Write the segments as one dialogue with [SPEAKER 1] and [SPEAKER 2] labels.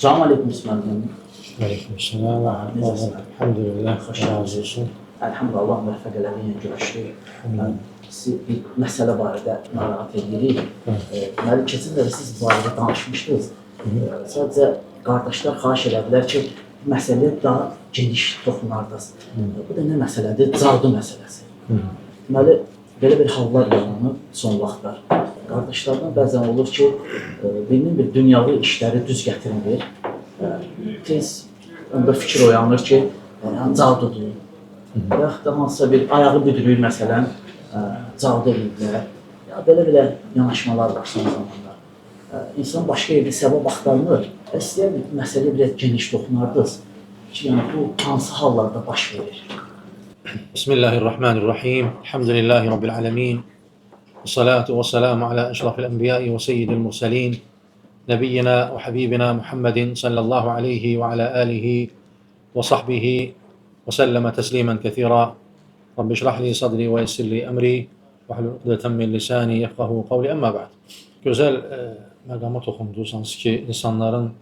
[SPEAKER 1] Salam aleyküm İsmail.
[SPEAKER 2] Aleykümselam.
[SPEAKER 1] Necəsiniz?
[SPEAKER 2] Elhamdülillah.
[SPEAKER 1] Xoş
[SPEAKER 2] Razı
[SPEAKER 1] gəldiniz.
[SPEAKER 2] olsun.
[SPEAKER 1] Elhamdülillah, Allah müvəffəq elədiyin görüşdük. Sizi bir məsələ barədə narahat edirik. Deməli, keçən dəfə siz bu barədə danışmışdınız. Sadəcə qardaşlar xahiş elədilər ki, bu məsələyə daha geniş toxunardınız. Bu da nə məsələdir? Cadu məsələsi. Deməli, belə bir hallar yaranır son vaxtlar. Qardaşlardan bəzən olur ki, birinin bir dünyavi işləri düz gətirmir. Tez onda fikir oyanır ki, cadudur. Yaxud da hansısa bir ayağı büdürür məsələn, cadu edirlər. Belə yanaşmalar var son zamanlar. İnsan başqa yerdə səbəb axtarmır. İstəyər məsələyə biraz geniş toxunardınız ki, yəni bu hansı hallarda baş verir?
[SPEAKER 2] Bismillahirrahmanirrahim. Elhamdülillahi Rabbil alemin. Salatu ve selamu ala eşrafil enbiyai ve seyyidil mursalin. Nebiyyina ve habibina Muhammedin sallallahu aleyhi ve ala alihi ve sahbihi ve selleme teslimen kethira. Rabbi şrah li sadri ve yessir li emri ve hlul ukdeten min lisani yefkahu kavli emma ba'd. Gözəl məqama toxundunuz, hansı ki, insanların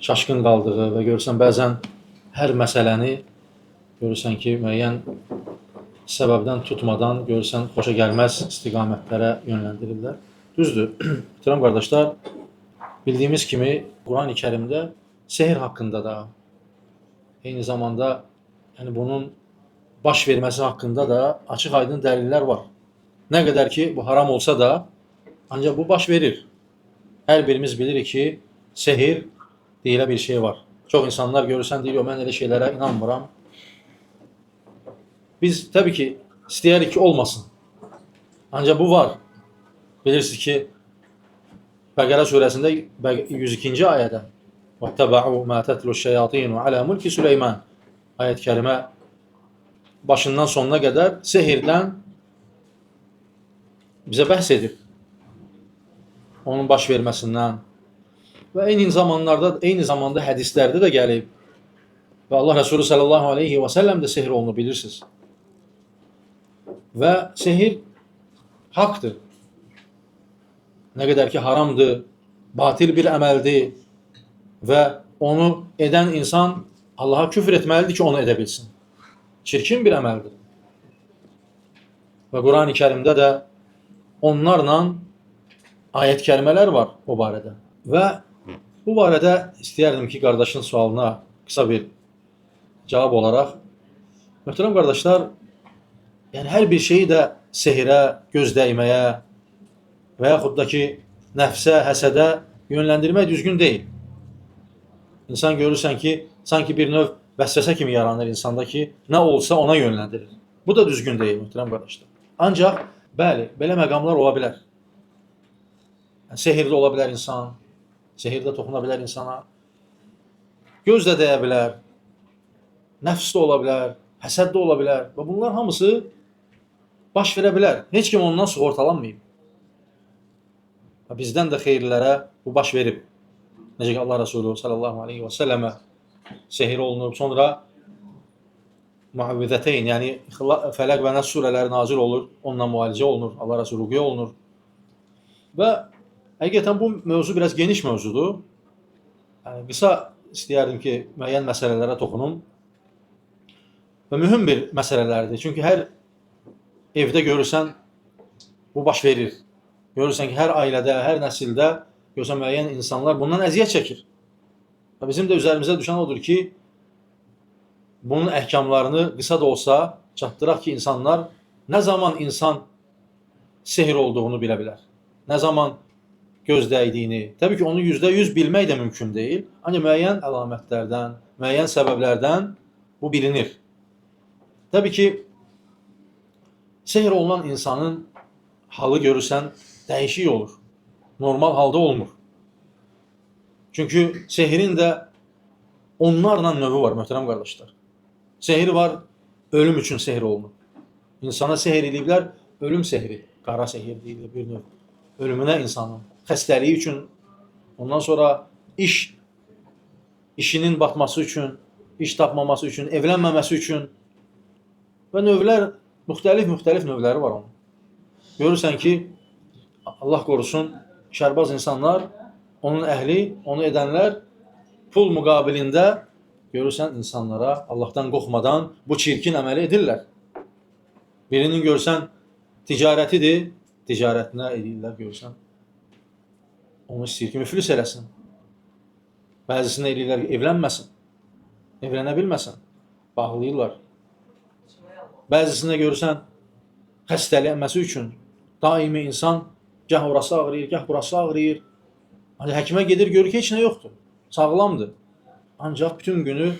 [SPEAKER 2] çaşqın qaldığı və görürsən bəzən hər məsələni görürsən ki, müəyyən səbəbdən tutmadan görürsən xoşa gəlməz istiqamətlərə yönləndirirlər. Düzdür, muhterem qardaşlar, bildiyimiz kimi Quran-ı Kərimdə sehr haqqında da, eyni zamanda yəni bunun baş verməsi haqqında da açıq-aydın dəlillər var. Nə qədər ki, bu haram olsa da, ancaq bu baş verir. Hər birimiz bilirik ki, sehir deyilə bir şey var. Çox insanlar görürsən deyir, mən elə şeylərə inanmıram. Biz təbii ki, istəyərik ki, olmasın. Ancaq bu var. Bilirsiniz ki, Bəqərə surəsində 102-ci ayədə وَاتَّبَعُوا مَا تَتْلُ الشَّيَاطِينُ عَلَى مُلْكِ Süleyman ayət-i kərimə başından sonuna qədər sehirdən bizə bəhs edir. Onun baş verməsindən və eyni zamanda hədislərdə də gəlib və Allah Resulü sallallahu aleyhi və səlləm də sehir olunu bilirsiniz. Və sehir haqdır. Nə qədər ki, haramdır, batil bir əməldir və onu edən insan Allaha küfr etməlidir ki, onu edə bilsin. Çirkin bir əməldir. Və Quran-ı Kərimdə də onlarla ayət-i kərimələr var o barədə. Və bu barədə istəyərdim ki, qardaşın sualına qısa bir cavab olaraq, möhtərəm qardaşlar, yəni hər bir şeyi də sehirə, göz dəyməyə və yaxud da ki, nəfsə, həsədə yönləndirmək düzgün deyil. İnsan görürsən ki, sanki bir növ vəsvəsə kimi yaranır insanda ki, nə olsa ona yönləndirir. Bu da düzgün deyil, möhtərəm qardaşlar. Ancaq, bəli, belə məqamlar ola bilər. Yəni, sehirdə ola bilər insan, sehirdə toxuna bilər insana, göz də dəyə bilər, nəfs də ola bilər, həsəd də ola bilər və bunlar hamısı baş verə bilər. Heç kim ondan sığortalanmayıb. Bizdən də xeyirlərə bu baş verib. Necə ki, Allah Resulü sallallahu aleyhi və səlləmə sehir olunub, sonra muavvizəteyn, yəni Fələq və Nəs surələri nazil olur, onunla müalicə olunur, Allah Resulü rüqyə olunur. Və həqiqətən bu mövzu biraz geniş mövzudur. Yəni, qısa istəyərdim ki, müəyyən məsələlərə toxunum. Və mühüm bir məsələlərdir. Çünki hər evdə görürsən, bu baş verir. Görürsən ki, hər ailədə, hər nəsildə görürsən müəyyən insanlar bundan əziyyət çəkir. Və bizim də üzərimizə düşən odur ki, bunun əhkamlarını qısa da olsa çatdıraq ki, insanlar nə zaman insan sehir olduğunu bilə bilər. Nə zaman göz dəydiyini. Təbii ki, onu %100 bilmək də mümkün deyil. Ancaq müəyyən əlamətlərdən, müəyyən səbəblərdən bu bilinir. Təbii ki, sehir olunan insanın halı görürsən dəyişik olur. Normal halda olmur. Çünki sehirin də onlarla növü var, möhtərəm qardaşlar. Sehir var, ölüm üçün sehir olunur. İnsana sehir ediblər, ölüm sehiri, qara sehir deyilir bir növ. Ölümünə insanın, xəstəliyi üçün, ondan sonra işinin batması üçün, iş tapmaması üçün, evlənməməsi üçün və növlər, müxtəlif növləri var onun. Görürsən ki, Allah qorusun, şərbaz insanlar onun əhli, onu edənlər pul müqabilində görürsən insanlara Allahdan qorxmadan bu çirkin əməli edirlər. Birinin görsən ticarətidir, ticarətinə edirlər görsən. Onu istəyir ki, müflis eləsin. Bəzisini edirlər ki, evlənməsin. Evlənə bilməsin. Bağlayırlar. Bəzisində görürsən xəstələnməsi üçün daimi insan gah orası ağrıyır, gah burası ağrıyır. Ancaq həkimə gedir, görür ki, heç nə yoxdur. Sağlamdır. Ancaq bütün günü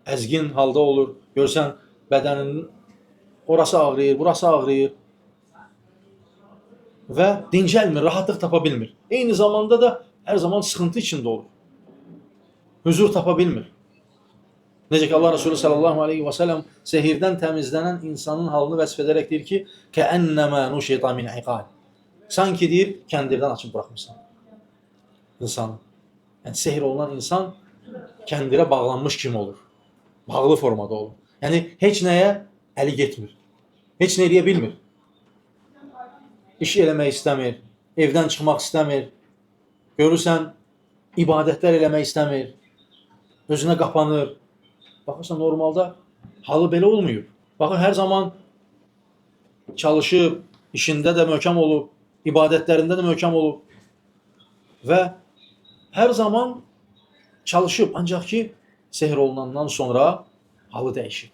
[SPEAKER 2] əzgin halda olur. Görsən bədənin orası ağrıyır, burası ağrıyır. Və dincəlmir, rahatlıq tapa bilmir. Eyni zamanda da hər zaman sıxıntı içində olur. Huzur tapa bilmir. Necə ki Allah Resulü sallallahu aleyhi və səlləm sehirdən təmizlənən insanın halını vəsf edərək deyir ki, kəənnəmə nuşeyta min iqal. Sanki deyir, kəndirdən açıb buraxmışsan insanı. Yəni sehir olunan insan kəndirə bağlanmış kimi olur. Bağlı formada olur. Yəni heç nəyə əli getmir. Heç nə edə bilmir. İş eləmək istəmir, evdən çıxmaq istəmir. Görürsən, ibadətlər eləmək istəmir. Özünə qapanır. Baxırsan, normalda halı belə olmuyor. Baxın, hər zaman çalışıb, işində də möhkəm olub, ibadətlərində də möhkəm olub və hər zaman çalışıb. Ancaq ki, sehr olunandan sonra halı dəyişir.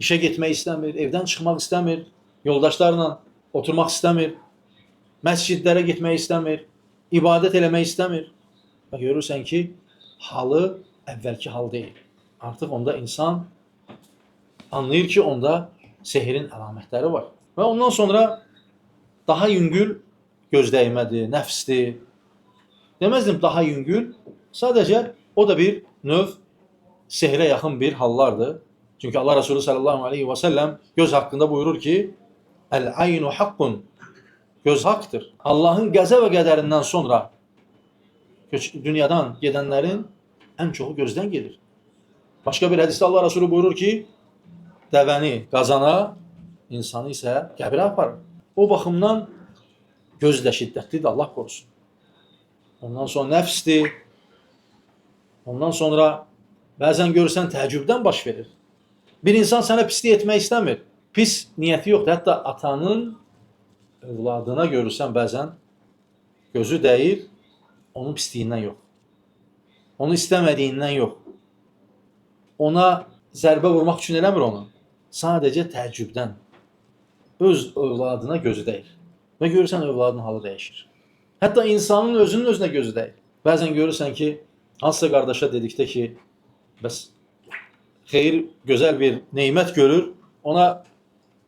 [SPEAKER 2] İşə getmək istəmir, evdən çıxmaq istəmir, yoldaşlarla oturmaq istəmir, məscidlərə getmək istəmir, ibadət eləmək istəmir. Və görürsən ki, halı əvvəlki hal deyil. Artıq onda insan anlayır ki, onda sehirin əlamətləri var. Və ondan sonra daha yüngül gözdəymədir, nəfsdir. Deməzdim daha yüngül, sadəcə o da bir növ sehirə yaxın bir hallardır. Çünki Allah Resulü sallallahu aleyhi və səlləm göz haqqında buyurur ki, Əl-aynu haqqun, göz haqdır. Allahın qəzə və qədərindən sonra dünyadan gedənlərin ən çoxu gözdən gedir. Başqa bir hədisdə Allah Resulü buyurur ki, dəvəni qazana, insanı isə qəbirə aparır. O baxımdan göz də şiddətlidir, Allah qorusun. Ondan sonra nəfsdir. Ondan sonra bəzən görürsən təəccübdən baş verir. Bir insan sənə pislik etmək istəmir. Pis niyyəti yoxdur. Hətta atanın övladına görürsən bəzən gözü dəyir, onun pisliyindən yox. Onu istəmədiyindən yox. Ona zərbə vurmaq üçün eləmir onu. Sadəcə təəccübdən. Öz övladına gözü dəyir. Və görürsən övladın halı dəyişir. Hətta insanın özünün özünə gözü dəyir. Bəzən görürsən ki, hansısa qardaşa dedikdə ki, bəs xeyir, gözəl bir neymət görür, ona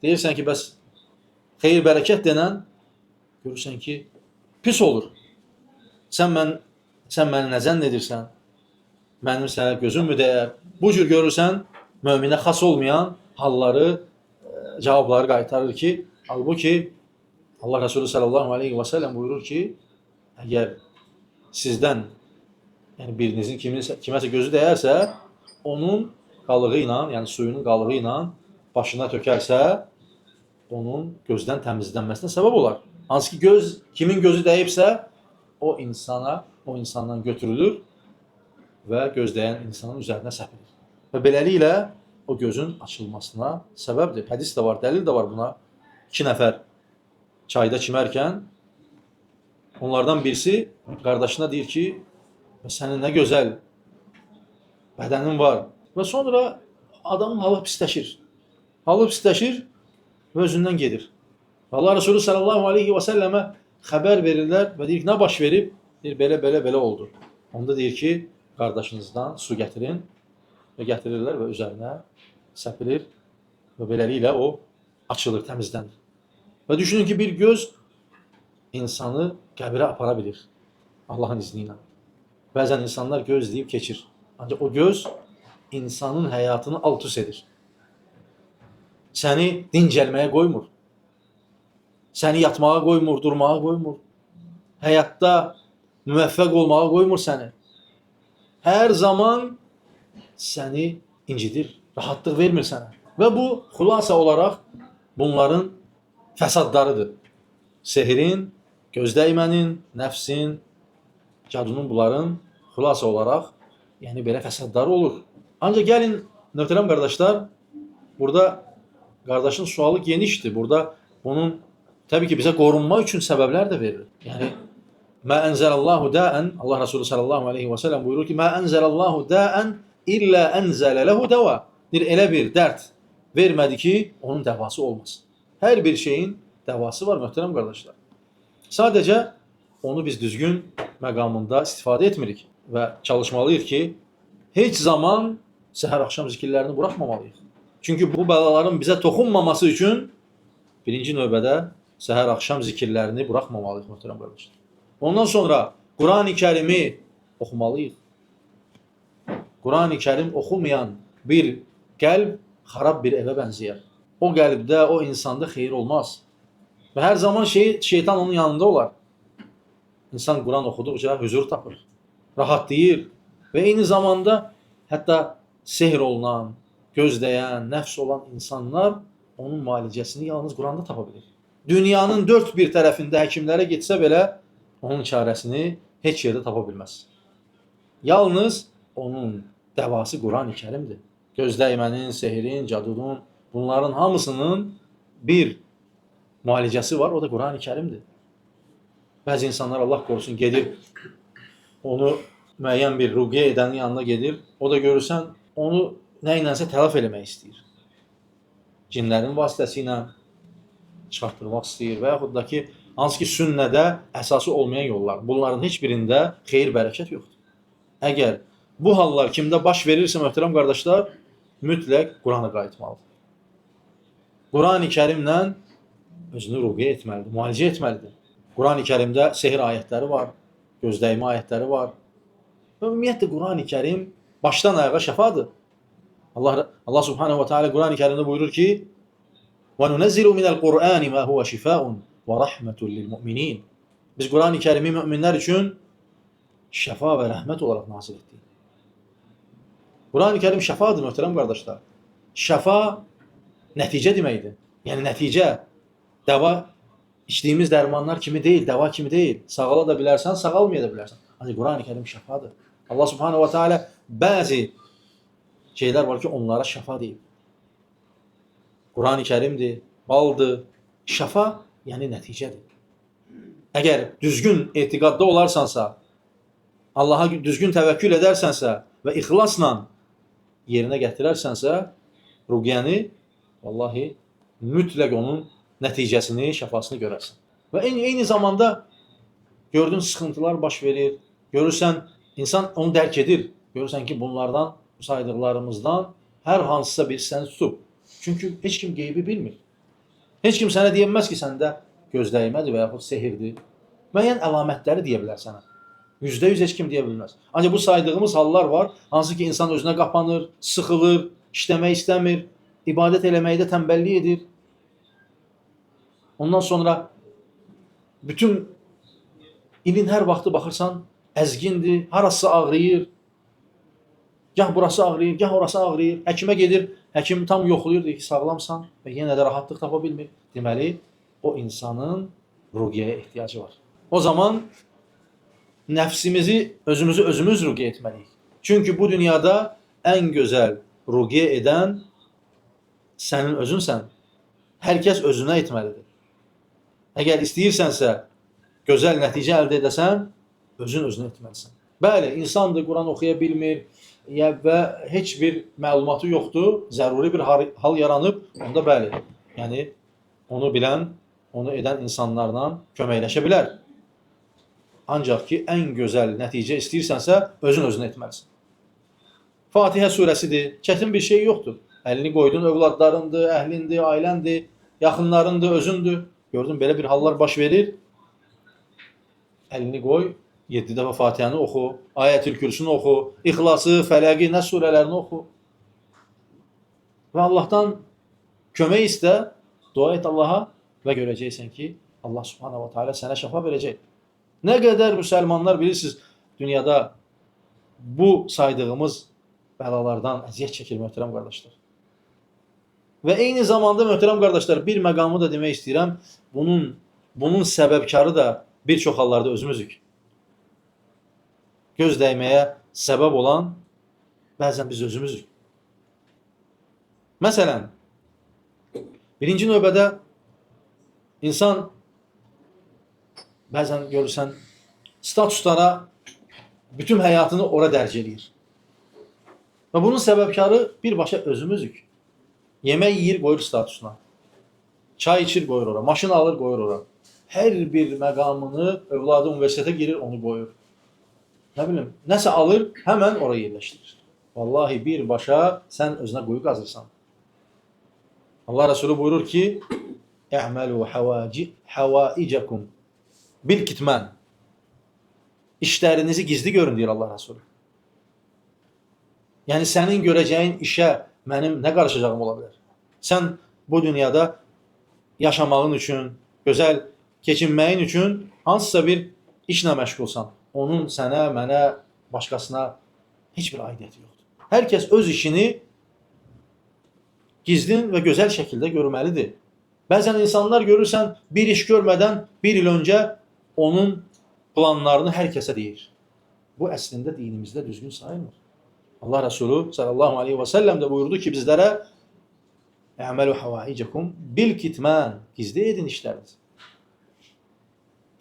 [SPEAKER 2] deyirsən ki, bəs xeyir, bərəkət denən, görürsən ki, pis olur. Sən məni nə zənn edirsən? Mənim sənə gözüm mü dəyər? Bu cür görürsən, möminə xas olmayan halları, cavabları qaytarır ki, halbuki Allah Resulü sallallahu aleyhi və səlləm buyurur ki, əgər sizdən, yəni birinizin kiməsə gözü dəyərsə, onun qalığı ilə, yəni suyunun qalığı ilə başına tökərsə, onun gözdən təmizlənməsinə səbəb olar. Hansı ki, kimin gözü dəyibsə, o insandan götürülür və gözləyən insanın üzərinə səpilir. Və beləliklə o gözün açılmasına səbəbdir. Hədis də var, dəlil də var buna. 2 nəfər çayda çimərkən onlardan birisi qardaşına deyir ki, sənin nə gözəl bədənin var. Və sonra adamın halı pisləşir. Halı pisləşir və özündən gedir. Allah Resulü sallallahu aleyhi və səlləmə xəbər verirlər və deyir ki, nə baş verib? Deyir, belə oldu. Onda deyir ki, qardaşınızdan su gətirin və gətirirlər və üzərinə səpilir və beləliklə o açılır, təmizlənir. Və düşünün ki, bir göz insanı qəbirə apara bilir Allahın izni ilə. Bəzən insanlar göz deyib keçir. Ancaq o göz insanın həyatını alt-üst edir. Səni dincəlməyə qoymur. Səni yatmağa qoymur, durmağa qoymur. Həyatda müvəffəq olmağa qoymur səni. Hər zaman səni incidir, rahatlıq vermir sənə. Və bu, xulasa olaraq bunların fəsadlarıdır. Sehirin, gözdəymənin, nəfsin cadunun bunların xülasə olaraq, yəni belə fəsadları olur. Ancaq gəlin, möhtərəm qardaşlar, burada qardaşın sualı genişdir. Burada bunun təbii ki bizə qorunma üçün səbəblər də verilir. Yəni mə ənzəlallahu dəən, Allah Resulü sallallahu aleyhi və səlləm buyurur ki, mə ənzəlallahu dəən illə ənzələ ləhu dəva. Elə bir dərd vermədi ki, onun dəvası olmasın. Hər bir şeyin dəvası var, möhtərəm qardaşlar. Sadəcə onu biz düzgün məqamında istifadə etmirik və çalışmalıyıq ki, heç zaman səhər-axşam zikirlərini buraxmamalıyıq. Çünki bu bəlaların bizə toxunmaması üçün birinci növbədə səhər-axşam zikirlərini buraxmamalıyıq, möhtərəm qardaşlar. Ondan sonra Qurani Kərimi oxumalıyıq. Qurani Kərim oxumayan bir qəlb xarab bir evə bənzəyər. O qəlbdə, o insanda xeyir olmaz. Və hər zaman şeytan onun yanında olar. İnsan Quran oxuduqca huzur tapır, rahatlayır və eyni zamanda hətta sehr olunan, gözləyən, nəfs olan insanlar onun müalicəsini yalnız Quranda tapa bilir. Dünyanın dörd bir tərəfində həkimlərə getsə belə onun çarəsini heç yerdə tapa bilməz. Yalnız onun dəvası Qurani Kərimdir. Gözləymənin, sehirin, cadudun, bunların hamısının bir müalicəsi var, o da Qurani Kərimdir. Bəzi insanlar Allah qorusun gedir, onu müəyyən bir ruqyə edənin yanına gedir, o da görürsən, onu nə ilənsə tələf eləmək istəyir. Cinlərin vasitəsilə çıxartdırmaq istəyir və yaxud da ki, hansı ki sünnədə əsası olmayan yollar. Bunların heç birində xeyir, bərəkət yoxdur. Əgər bu hallar kimdə baş verirsə, möhtərəm qardaşlar, mütləq Qurana qayıtmalıdır. Qurani Kərimlə özünü ruqyə etməlidir, müalicə etməlidir. Qurani Kərimdə sehir ayətləri var, gözləymə ayətləri var. Və ümumiyyətlə Qurani Kərim başdan ayağa şəfadır. Allah Subhanahu wa Taala Qurani Kərimdə buyurur ki: "Və nunəzzilu minəl Qur'ani ma huwa şifaun və rahmetun lil-mu'minin." Biz Qurani Kərimi möminlər üçün şəfa və rəhmət olaraq nazil etdik. Qurani Kərim şəfadır, möhtərəm qardaşlar. Şəfa nəticə deməkdir. Yəni nəticə, dəva içdiyimiz dərmanlar kimi deyil, dəva kimi deyil. Sağala da bilərsən, sağalmaya da bilərsən. Ancaq Qurani Kərim şəfadır. Allah Subhanahu wa Taala bəzi şeylər var ki, onlara şəfa deyib. Qurani Kərimdir, baldır. Şəfa yəni nəticədir. Əgər düzgün etiqadda olarsansa, Allaha düzgün təvəkkül edərsənsə və ixlasla yerinə gətirərsənsə, ruqyəni vallahi mütləq onun nəticəsini, şəfasını görərsən. Və eyni zamanda gördüyün sıxıntılar baş verir. Görürsən, insan onu dərk edir. Görürsən ki, bunlardan, bu saydıqlarımızdan hər hansısa bir səni tutub. Çünki heç kim qeybi bilmir. Heç kim sənə deyəməz ki, səndə gözləymədir və yaxud sehirdir. Müəyyən əlamətləri deyə bilər sənə. %100 heç kim deyə bilməz. Ancaq bu saydığımız hallar var, hansı ki insan özünə qapanır, sıxılır, işləmək istəmir, ibadət eləməkdə tənbəllik edir. Ondan sonra bütün ilin hər vaxtı baxırsan, əzgindir, harası ağrıyır, gah burası ağrıyır, gah orası ağrıyır, həkimə gedir, həkim tam yoxlayır, deyir ki, sağlamsan və yenə də rahatlıq tapa bilmir. Deməli, o insanın ruqyəyə ehtiyacı var. O zaman nəfsimizi, özümüz ruqyə etməliyik. Çünki bu dünyada ən gözəl ruqyə edən sənin özünsən. Hər kəs özünə etməlidir. Əgər istəyirsənsə, gözəl nəticə əldə edəsən, özün özünə etməlisən. Bəli, insandır, Quran oxuya bilmir və heç bir məlumatı yoxdur, zəruri bir hal yaranıb, onda bəli, yəni onu bilən, onu edən insanlarla köməkləşə bilər. Ancaq ki, ən gözəl nəticə istəyirsənsə, özün özünə etməlisən. Fatihə surəsidir, çətin bir şey yoxdur. Əlini qoydun, övladlarındır, əhlindir, ailəndir, yaxınlarındır, özündür. Gördün, belə bir hallar baş verir. Əlini qoy, 7 dəfə Fatihəni oxu, Ayətül Kürsünü oxu, İxlası, Fələqi, Nəs surələrini oxu. Və Allahdan kömək istə, dua et Allaha və görəcəksən ki, Allah Subhanahu wa Taala sənə şəfa verəcək. Nə qədər müsəlmanlar bilirsiniz, dünyada bu saydığımız bəlalardan əziyyət çəkir, möhtərəm qardaşlar. Və eyni zamanda, möhtərəm qardaşlar, bir məqamı da demək istəyirəm, bunun səbəbkarı da bir çox hallarda özümüzük. göz dəyməyə səbəb olan bəzən biz özümüzük. Məsələn, birinci növbədə insan bəzən görürsən statuslara bütün həyatını ora dərc edir. Və bunun səbəbkarı birbaşa özümüzük. Yemək yeyir, qoyur statusuna. Çay içir, qoyur ora. Maşın alır, qoyur ora. Hər bir məqamını, övladı universitetə girir, onu qoyur. Nə bilim, nəsə alır, həmən ora yerləşdirir. Vallahi birbaşa sən özünə quyu qazırsan. Allah Resulü buyurur ki, "Ə'məlu havaicakum bil kitman." İşlərinizi gizli görün deyir Allah Resulü. Yəni sənin görəcəyin işə mənim nə qarışacağım ola bilər? Sən bu dünyada yaşamağın üçün, gözəl keçinməyin üçün hansısa bir işlə məşğulsan. Onun sənə, mənə, başqasına heç bir aidiyyəti yoxdur. Hər kəs öz işini gizlin və gözəl şəkildə görməlidir. Bəzən insanlar görürsən, bir iş görmədən bir il öncə onun planlarını hər kəsə deyir. Bu əslində dinimizdə düzgün sayılmır. Allah Resulü sallallahu aleyhi və səlləm də buyurdu ki, bizlərə "Əməlu havaicakum bil kitman." Gizli edin işlərinizi.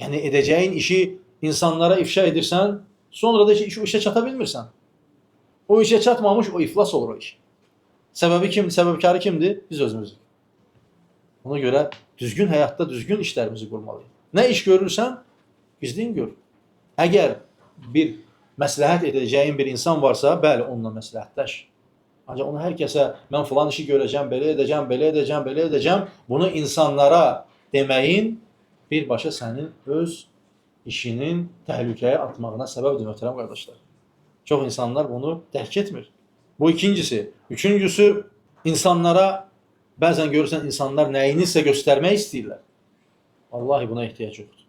[SPEAKER 2] Yəni edəcəyin işi insanlara ifşa edirsən, sonra da o işə çata bilmirsən. O işə çatmamış, o iflas olur o iş. Səbəbi kimdir? Səbəbkarı kimdir? Biz özümüzük. Ona görə düzgün həyatda düzgün işlərimizi qurmalıyıq. Nə iş görürsən, gizlin gör. Əgər bir məsləhət edəcəyin bir insan varsa, bəli, onunla məsləhətləş. Ancaq onu hər kəsə, mən filan işi görəcəm, belə edəcəm, belə edəcəm, belə edəcəm, bunu insanlara deməyin birbaşa sənin öz işinin təhlükəyə atmağına səbəbdir, möhtərəm qardaşlar. Çox insanlar bunu dərk etmir. Bu ikincisi. Üçüncüsü, insanlara bəzən görürsən, insanlar nəyinisə göstərmək istəyirlər. Vallahi buna ehtiyac yoxdur.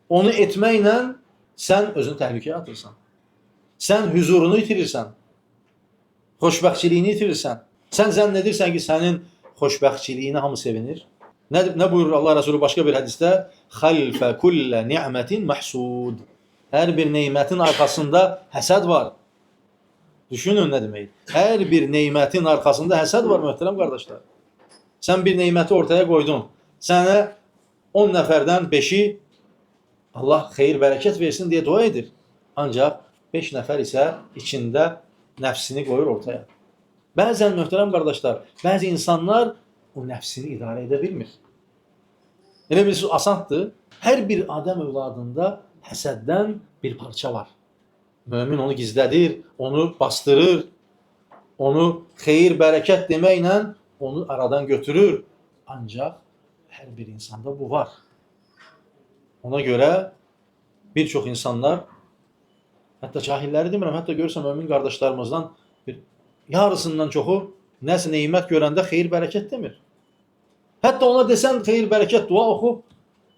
[SPEAKER 2] Onu etməklə sən özünü təhlükəyə atırsan. Sən hüzurunu itirirsən. Xoşbəxtçiliyini itirirsən. Sən zənn edirsən ki, sənin xoşbəxtçiliyini hamı sevinir. Nə buyurur Allah Resulü başqa bir hədisdə? "Xalfə kullə ni'mətin mahsud." Hər bir nemətin arxasında həsəd var. Düşünün nə deməkdir? Hər bir nemətin arxasında həsəd var, möhtərəm qardaşlar. Sən bir neməti ortaya qoydun. Sənə 10 nəfərdən 5-i Allah xeyir, bərəkət versin deyə dua edir. Ancaq 5 nəfər isə içində nəfsini qoyur ortaya. Bəzən, möhtərəm qardaşlar, bəzi insanlar o nəfsini idarə edə bilmir. Elə bilirsiniz, asandır. Hər bir adam övladında həsəddən bir parça var. Mömin onu gizlədir, onu bastırır, onu xeyir, bərəkət deməklə onu aradan götürür. Ancaq hər bir insanda bu var. Ona görə bir çox insanlar, hətta cahilləri demirəm, hətta görürsən mömin qardaşlarımızdan yarısından çoxu nəsə neymət görəndə xeyir, bərəkət demir. Hətta ona desən xeyir, bərəkət dua oxub,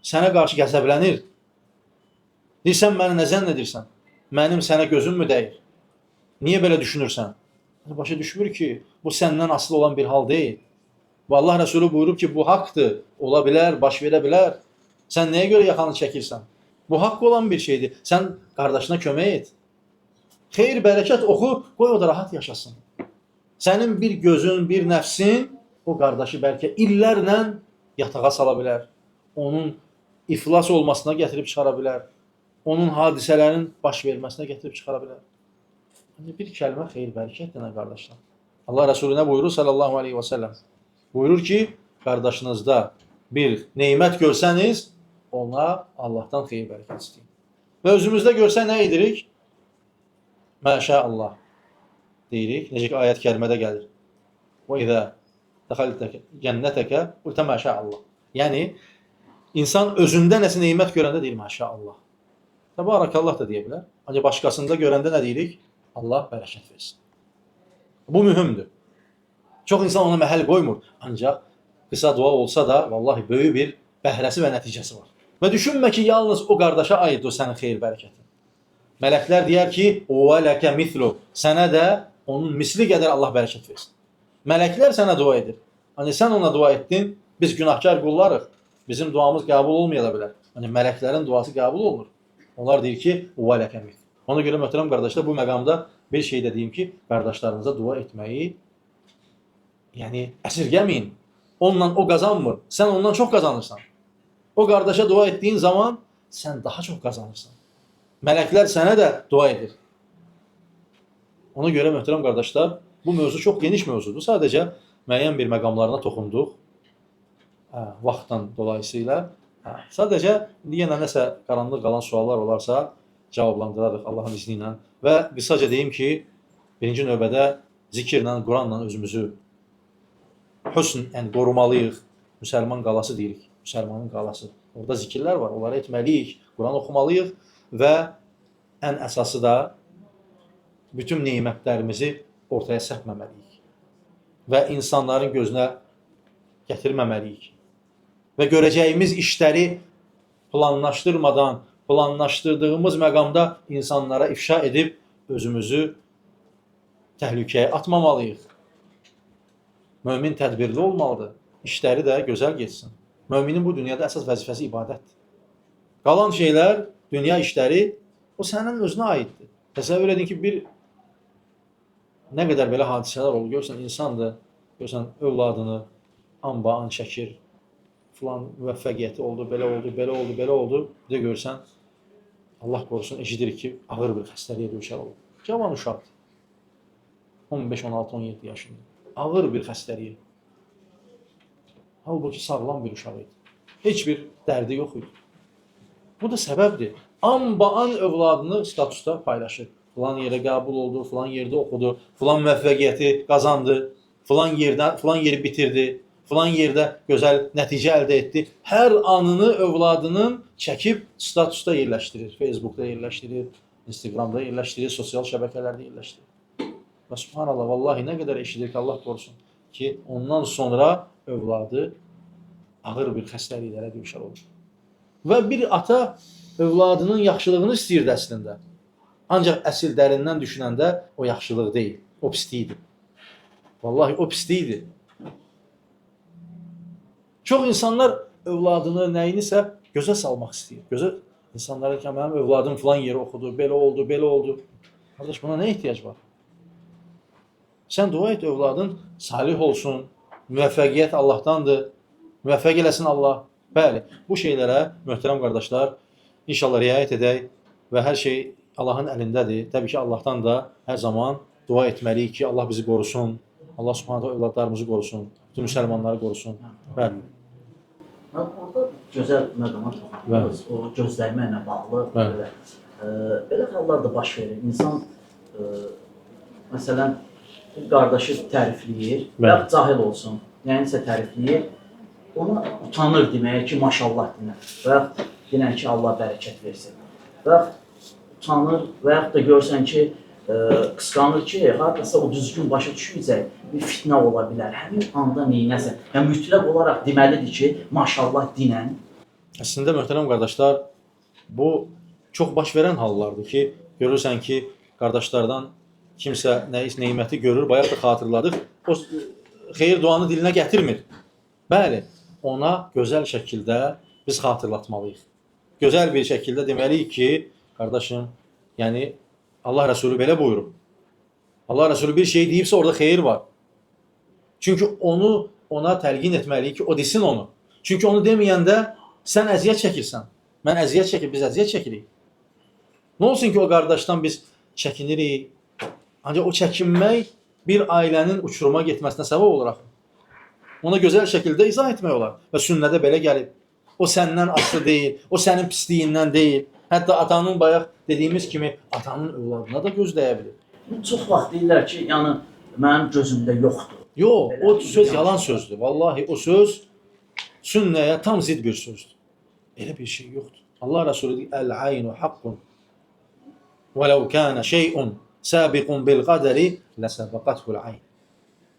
[SPEAKER 2] sənə qarşı qəzəblənir. Deyirsən, mənə nə zənn edirsən? Mənim sənə gözüm mü dəyir? Niyə belə düşünürsən? Başa düşmür ki, bu səndən asılı olan bir hal deyil. Və Allah Resulü buyurub ki, bu haqdır, ola bilər, baş verə bilər. Sən nəyə görə yaxanı çəkirsən? Bu haqq olan bir şeydir. Sən qardaşına kömək et. Xeyir, bərəkət oxu, qoy o da rahat yaşasın. Sənin bir gözün, bir nəfsin o qardaşı bəlkə illərlə yatağa sala bilər. Onun iflas olmasına gətirib çıxara bilər. Onun hadisələrin baş verməsinə gətirib çıxara bilər. Bir kəlmə xeyir, bərəkət denə qardaşlar. Allah Resulü nə buyurur sallallahu aleyhi və səlləm? Buyurur ki, qardaşınızda bir neymət görsəniz, ona Allahdan xeyir, bərəkət istəyin. Və özümüzdə görsə nə edirik? Məşəallah deyirik. Necə ki, ayət kərimədə gəlir. Və izə dəxəltə cənnətəkə qultə məşəallah. Yəni, insan özündə nəsə neymət görəndə deyir məşəallah. Təbarakallah da deyə bilər. Ancaq başqasında görəndə nə deyirik? Allah bərəkət versin. Bu mühümdür. Çox insan ona məhəl qoymur. Ancaq qısa dua olsa da, vallahi böyük bir bəhrəsi və nəticəsi var. Və düşünmə ki, yalnız o qardaşa aid o sənin xeyir, bərəkətin. Mələklər deyər ki, "Və ləkə mislu." Sənə də onun misli qədər Allah bərəkət versin. Mələklər sənə dua edir. Hani sən ona dua etdin, biz günahkar qullarıq. Bizim duamız qəbul olmaya da bilər. Hani mələklərin duası qəbul olunur. Onlar deyir ki, "Və ləkə mislu." Ona görə möhtərəm qardaşlar, bu məqamda bir şey də deyim ki, qardaşlarınıza dua etməyi yəni əsirgəməyin. Onunla o qazanmır, sən ondan çox qazanırsan. O qardaşa dua etdiyin zaman sən daha çox qazanırsan. Mələklər sənə də dua edir. Ona görə möhtərəm qardaşlar, bu mövzu çox geniş mövzudur. Sadəcə müəyyən bir məqamlarına toxunduq. Vaxtdan dolayısıyla. Sadəcə yenə nəsə qaranlıq qalan suallar olarsa cavablandırarıq Allahın izni ilə. Və qısaca deyim ki, birinci növbədə zikirlə, Quranla özümüzü hüsnən qorumalıyıq. Müsəlman qalası deyirik. Müsəlmanın qalası. Orada zikirlər var, onları etməliyik. Quran oxumalıyıq və ən əsası da bütün nemətlərimizi ortaya səpməməliyik. Və insanların gözünə gətirməməliyik. Və görəcəyimiz işləri planlaşdırmadan, planlaşdırdığımız məqamda insanlara ifşa edib özümüzü təhlükəyə atmamalıyıq. Mömin tədbirli olmalıdır. İşləri də gözəl geçsin. Möminin bu dünyada əsas vəzifəsi ibadətdir. Qalan şeylər, dünya işləri, o sənin özünə aiddir. Təsəvvür edin ki, nə qədər belə hadisələr olur, görsən insandır, görsən övladını an çəkir, filan müvəffəqiyyəti oldu, belə oldu, belə oldu, belə oldu. Bir də görsən, Allah qorusun, eşidirik ki, ağır bir xəstəliyə düşər olur. Cavan uşaqdır. 15, 16, 17 yaşında. Ağır bir xəstəliyə. Halbuki sağlam bir uşaq idi. Heç bir dərdi yox idi. Bu da səbəbdir. An övladını statusda paylaşır. Filan yerə qəbul oldu, filan yerdə oxudu, filan müvəffəqiyyəti qazandı, filan yeri bitirdi, filan yerdə gözəl nəticə əldə etdi. Hər anını övladının çəkib statusda yerləşdirir. Facebookda yerləşdirir, Instagramda yerləşdirir, sosial şəbəkələrdə yerləşdirir. Və subhanallah, vallahi nə qədər eşidir ki, Allah qorusun ki, ondan sonra övladı ağır bir xəstəliklərə düşər olur. Və bir ata övladının yaxşılığını istəyirdi əslində. Ancaq əsl dərindən düşünəndə o yaxşılıq deyil, o pislikdir. Vallahi o pislikdir. Çox insanlar övladını, nəyinisə gözə salmaq istəyir. Gözə insanlara ki, mənim övladım filan yeri oxudu, belə oldu, belə oldu. Qardaş, buna nə ehtiyac var? Sən dua et, övladın salih olsun, müvəffəqiyyət Allahdandır, müvəffəq eləsin Allah. Bəli, bu şeylərə, möhtərəm qardaşlar, inşallah riayət edək və hər şey Allahın əlindədir. Təbii ki, Allahdan da hər zaman dua etməliyik ki, Allah bizi qorusun, Allah subhanətə övladlarımızı qorusun, bütün müsəlmanları qorusun. Bəli.
[SPEAKER 1] Orada gözəl məqama toxunuruz, o gözləmə ilə bağlı. Belə hallar da baş verir. İnsan, məsələn, qardaşı tərifləyir, və cahil olsun, nəyinsə tərifləyir, ona utanır deməyə ki, maşallah dinər, və yaxud dinər ki, Allah bərəkət versin. Və yaxud utanır, və yaxud da görsən ki, qısqanır ki, haradasa o düzgün başa düşməyəcək, bir fitnə ola bilər, həmin anda neynəsən. Yəni, mütləq olaraq deməlidir ki, maşallah dinən.
[SPEAKER 2] Əslində, möhtərəm qardaşlar, bu çox baş verən hallardır ki, görürsən ki, qardaşlardan kimsə neyməti görür, bayaq da xatırladıq, o xeyir duanı dilinə gətirmir. Bəli, ona gözəl şəkildə biz xatırlatmalıyıq. Gözəl bir şəkildə deməliyik ki, qardaşım, yəni Allah Rəsulü belə buyurub. Allah Rəsulü bir şey deyibsə, orada xeyir var. Çünki ona təlqin etməliyik ki, o desin onu. Çünki onu deməyəndə sən əziyyət çəkirsən. Mən əziyyət çəkir, biz əziyyət çəkirik. Nə olsun ki, o qardaşdan biz çəkinirik, ancaq o çəkinmək bir ailənin uçuruma getməsinə səbəb olaraq ona gözəl şəkildə izah etmək olar. Və sünnədə belə gəlib. O səndən aslı deyil, o sənin pisliyindən deyil. Hətta atanın bayaq dediyimiz kimi atanın övladına da göz dəyə bilir.
[SPEAKER 1] Çox vaxt deyirlər ki, yəni mənim gözümdə yoxdur.
[SPEAKER 2] Yox, o söz yalan sözdür. Vallahi o söz sünnəyə tam zid bir sözdür. Elə bir şey yoxdur. Allah Rəsulü deyir, Əl-aynu haqqun və ləv kənə şeyun səbiqun bil qədəri ləsəbəqəthul ayn.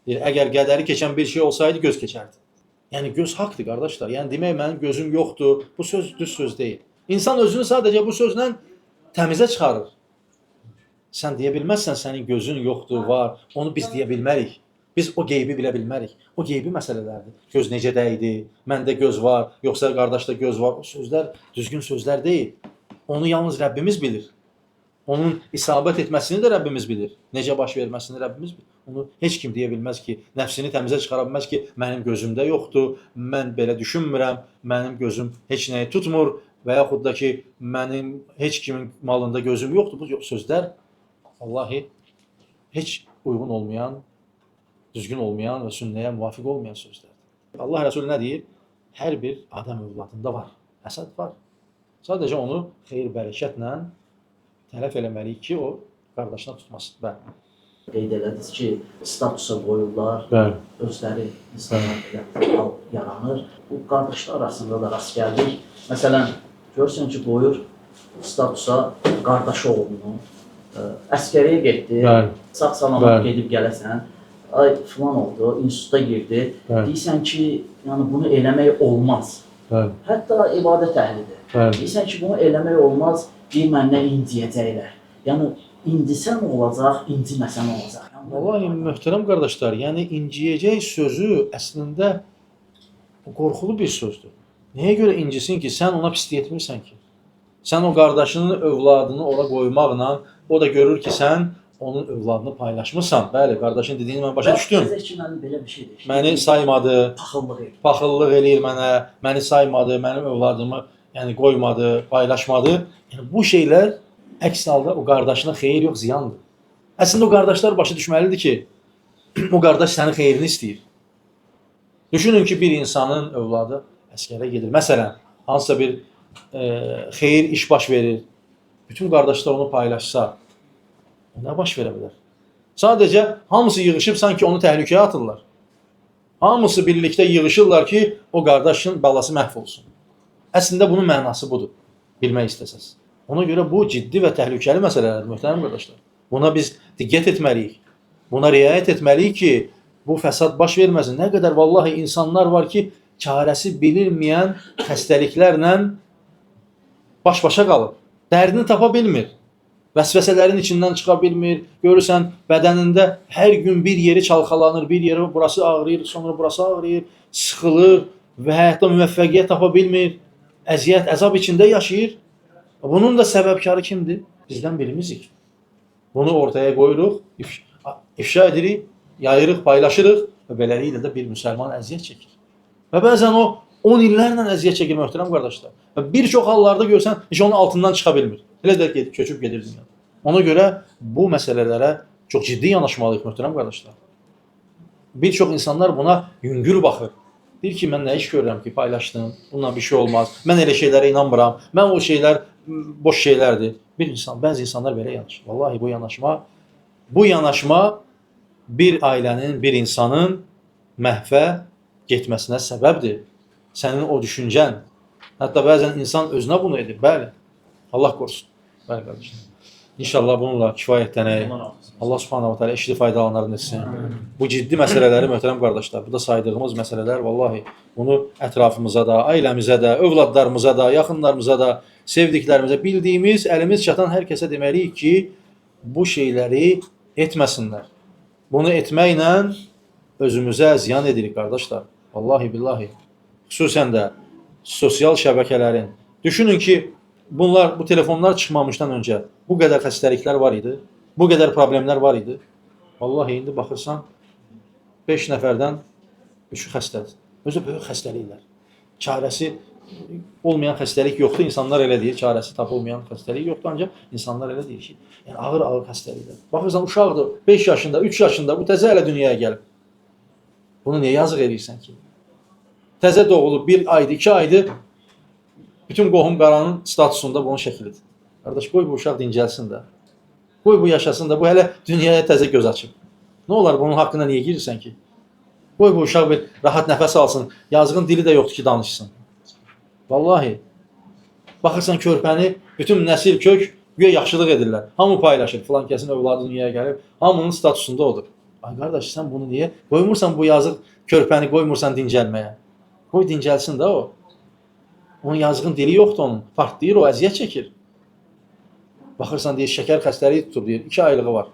[SPEAKER 2] Deyir, əgər qədəri keçən bir şey olsaydı, göz keçərdi. Yəni, göz haqdır, qardaşlar. Yəni, demək, mənim gözüm yoxdur. Bu söz düz söz deyil. İnsan özünü sadəcə bu sözlə təmizə çıxarır. Sən deyə bilməzsən, sənin gözün yoxdur, var. Onu biz deyə bilmərik. Biz o qeybi bilə bilmərik. O qeybi məsələlərdir. Göz necə dəydi, məndə göz var, yoxsa qardaşda göz var. O sözlər düzgün sözlər deyil. Onu yalnız Rəbbimiz bilir. Onun isabət etməsini də Rəbbimiz bilir. Necə baş verməsini Rəbbimiz bilir. Onu heç kim deyə bilməz ki, nəfsini təmizə çıxara bilməz ki, mənim gözümdə yoxdur, mən belə düşünmürəm, mənim gözüm heç nəyi tutmur və yaxud da ki, mənim heç kimin malında gözüm yoxdur. Bu sözlər vallahi heç uyğun olmayan, düzgün olmayan və sünnəyə müvafiq olmayan sözlərdir. Allah Rəsulü nə deyir? Hər bir adam övladında var, həsəd var. Sadəcə onu xeyir-bərəkətlə tələf eləməliyik ki, o qardaşına tutmasın. Bəli.
[SPEAKER 1] Qeyd elədiniz ki, statusa qoyurlar,
[SPEAKER 2] Bəli.
[SPEAKER 1] özləri Instagram yaranır. Bu qardaşlar arasında da rast gəldik. Məsələn, görürsən ki, qoyur statusa qardaşı oğlunu, əskəriyə getdi,
[SPEAKER 2] Bəli.
[SPEAKER 1] sağ-salamat gedib gələsən, ay filan oldu, instituta girdi.
[SPEAKER 2] Bəli.
[SPEAKER 1] Deyirsən ki, yəni bunu eləmək olmaz.
[SPEAKER 2] Bəli.
[SPEAKER 1] Hətta ibadət əhlidir.
[SPEAKER 2] Bəli.
[SPEAKER 1] Deyirsən ki, bunu eləmək olmaz, deyir məndən inciyəcəklər. Yəni, incisən olacaq, inciməsən olacaq. Yəni,
[SPEAKER 2] Vallahi möhtərəm qardaşlar, yəni inciyəcək sözü əslində qorxulu bir sözdür. Nəyə görə incisin ki, sən ona pislik etmirsən ki? Sən o qardaşının övladını ora qoymaqla, o da görür ki, sən onun övladını paylaşmırsan. Bəli, qardaşın dediyini mən başa düşdüm.
[SPEAKER 1] Bəzək ki, mənim belə bir şeydir.
[SPEAKER 2] Məni saymadı,
[SPEAKER 1] Paxıllıq edir.
[SPEAKER 2] paxıllıq eləyir mənə, məni saymadı, mənim övladımı yəni qoymadı, paylaşmadı. Yəni bu şeylər əks halda o qardaşına xeyir yox, ziyandır. Əslində o qardaşlar başa düşməlidir ki, o qardaş sənin xeyrini istəyir. Düşünün ki, bir insanın övladı əskərə gedir. Məsələn, hansısa bir xeyir iş baş verir. Bütün qardaşlar onu paylaşsa, nə baş verə bilər? Sadəcə hamısı yığışıb sanki onu təhlükəyə atırlar. Hamısı birlikdə yığışırlar ki, o qardaşın balası məhv olsun. Əslində bunun mənası budur, bilmək istəsəz. Ona görə bu ciddi və təhlükəli məsələlərdir, möhtərəm qardaşlar. Buna biz diqqət etməliyik. Buna riayət etməliyik ki, bu fəsad baş verməsin. Nə qədər vallahi insanlar var ki, çarəsi bilinməyən xəstəliklərlə baş-başa qalır. Dərdini tapa bilmir. Vəsvəsələrin içindən çıxa bilmir. Görürsən, bədənində hər gün bir yeri çalxalanır, bir yeri burası ağrıyır, sonra burası ağrıyır, sıxılır və həyatda müvəffəqiyyət tapa bilmir. Əziyyət, əzab içində yaşayır. Bunun da səbəbkarı kimdir? Bizdən birimizik. Bunu ortaya qoyuruq, ifşa edirik, yayırıq, paylaşırıq və beləliklə də bir müsəlman əziyyət çəkir. Və bəzən o 10 illərlə əziyyət çəkir, möhtərəm qardaşlar. Və bir çox hallarda görsən, heç onun altından çıxa bilmir. Elə də köçüb gedir dünyada. Ona görə bu məsələlərə çox ciddi yanaşmalıyıq, möhtərəm qardaşlar. Bir çox insanlar buna yüngül baxır. Deyir ki, mən nə iş görürəm ki, paylaşdım, bununla bir şey olmaz, mən elə şeylərə inanmıram, mən o şeylər boş şeylərdir. Bəzi insanlar belə yanaşır. Vallahi bu yanaşma bir ailənin, bir insanın məhvə getməsinə səbəbdir. Sənin o düşüncən. Hətta bəzən insan özünə bunu edir. Bəli. Allah qorusun. Bəli, qardaşlar. İnşallah bununla kifayətlənək. Allah subhanahu wa ta'ala eşli faydalanlarını etsin. Bu ciddi məsələləri, möhtərəm qardaşlar, bu da saydığımız məsələlər, vallahi bunu ətrafımıza da, ailəmizə də, övladlarımıza da, yaxınlarımıza da, sevdiklərimizə, bildiyimiz, əlimiz çatan hər kəsə deməliyik ki, bu şeyləri etməsinlər. Bunu etməklə özümüzə ziyan edirik, qardaşlar. Vallahi billahi. Xüsusən də sosial şəbəkələrin. Düşünün ki, bu telefonlar çıxmamışdan öncə bu qədər xəstəliklər var idi, bu qədər problemlər var idi. Vallahi indi baxırsan, 5 nəfərdən 3-ü xəstədir. Özü böyük xəstəliklər. Çarəsi olmayan xəstəlik yoxdur, insanlar elə deyir, çarəsi tapılmayan xəstəlik yoxdur, ancaq insanlar elə deyir ki, yəni ağır xəstəliklər. Baxırsan, uşaqdır, 5 yaşında, 3 yaşında, bu təzə elə dünyaya gəlib. Bunu niyə yazıq edirsən ki? Təzə doğulub, 1 aydır, 2 aydır, bütün qohum-qaranın statusunda bunun şəklidir. Qardaş, qoy bu uşaq dincəlsin də. Qoy bu yaşasın da, bu hələ dünyaya təzə göz açıb. Nə olar, bunun haqqına niyə girirsən ki? Qoy bu uşaq bir rahat nəfəs alsın, yazığın dili də yoxdur ki, danışsın. Vallahi, baxırsan körpəni, bütün nəsil kök güya yaxşılıq edirlər. Hamı paylaşır, filan kəsin övladı dünyaya gəlib, hamının statusunda odur. Ay qardaş, sən bunu niyə qoymursan bu yazıq körpəni, qoymursan dincəlməyə? Qoy dincəlsin də o. Onun yazığın dili yoxdur onun, partlayır o, əziyyət çəkir. Baxırsan, deyir, şəkər xəstəliyi tutub, deyir, 2 aylığı var.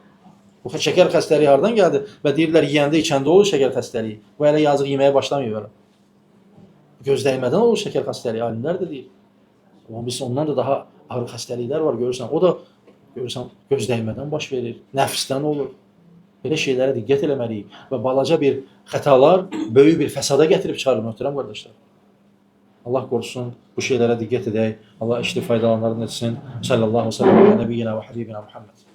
[SPEAKER 2] Bu şəkər xəstəliyi hardan gəldi? Və deyirlər, yiyəndə, içəndə olur şəkər xəstəliyi. Bu hələ yazıq yeməyə başlamayıb hələ. Gözdəymədən olur şəkər xəstəliyi, alimlər də deyir. Amma biz ondan da daha ağır xəstəliklər var, görürsən. O da görürsən göz dəymədən baş verir, nəfsdən olur. Belə şeylərə diqqət eləməliyik və balaca bir xətalar böyük bir fəsada gətirib çıxarır möhtərəm qardaşlar. Allah qorusun, bu şeylərə diqqət edək. Allah işli faydalanlarını etsin. Sallallahu aleyhi ve sellem və nəbiyyina və habibina Muhammed.